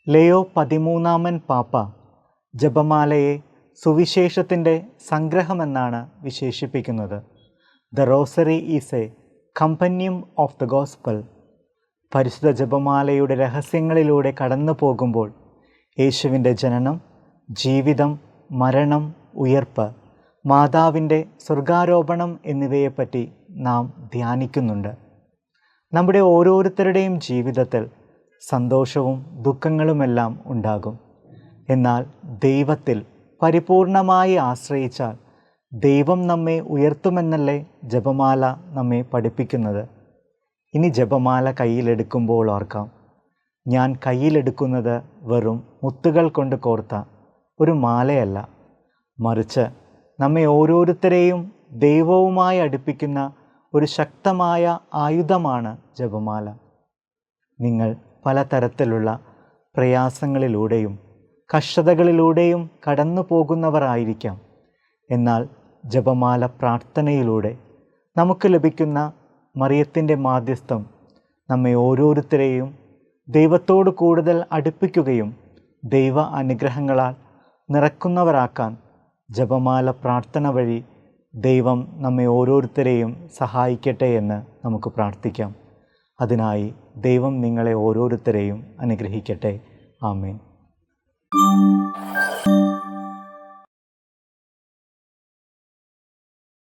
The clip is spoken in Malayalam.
ലെയോ 13 പാപ്പ ജപമാലയെ സുവിശേഷത്തിൻ്റെ സംഗ്രഹമെന്നാണ് വിശേഷിപ്പിക്കുന്നത്. The rosary is a compendium of the gospel. പരിശുദ്ധ ജപമാലയുടെ രഹസ്യങ്ങളിലൂടെ കടന്നു പോകുമ്പോൾ യേശുവിൻ്റെ ജനനം, ജീവിതം, മരണം, ഉയർപ്പ്, മാതാവിൻ്റെ സ്വർഗാരോപണം എന്നിവയെപ്പറ്റി നാം ധ്യാനിക്കുന്നുണ്ട്. നമ്മുടെ ഓരോരുത്തരുടെയും ജീവിതത്തിൽ സന്തോഷവും ദുഃഖങ്ങളുമെല്ലാം ഉണ്ടാകും. എന്നാൽ ദൈവത്തിൽ പരിപൂർണമായി ആശ്രയിച്ചാൽ ദൈവം നമ്മെ ഉയർത്തുമെന്നല്ലേ ജപമാല നമ്മെ പഠിപ്പിക്കുന്നത്. ഇനി ജപമാല കയ്യിലെടുക്കുമ്പോൾ ഓർക്കാം, ഞാൻ കയ്യിലെടുക്കുന്നത് വെറും മുത്തുകൾ കൊണ്ട് കോർത്ത ഒരു മാലയല്ല, മറിച്ച് നമ്മെ ഓരോരുത്തരെയും ദൈവവുമായി അടുപ്പിക്കുന്ന ഒരു ശക്തമായ ആയുധമാണ് ജപമാല. നിങ്ങൾ പലതരത്തിലുള്ള പ്രയാസങ്ങളിലൂടെയും കഷ്ടതകളിലൂടെയും കടന്നു പോകുന്നവരായിരിക്കാം. എന്നാൽ ജപമാല പ്രാർത്ഥനയിലൂടെ നമുക്ക് ലഭിക്കുന്ന മറിയത്തിൻ്റെ മാധ്യസ്ഥം നമ്മെ ഓരോരുത്തരെയും ദൈവത്തോട് കൂടുതൽ അടുപ്പിക്കുകയും ദൈവ അനുഗ്രഹങ്ങളാൽ നിറക്കുന്നവരാക്കാൻ ജപമാല പ്രാർത്ഥന വഴി ദൈവം നമ്മെ ഓരോരുത്തരെയും സഹായിക്കട്ടെ എന്ന് നമുക്ക് പ്രാർത്ഥിക്കാം. അതിനായി ദൈവം നിങ്ങളെ ഓരോരുത്തരെയും അനുഗ്രഹിക്കട്ടെ. ആമേൻ.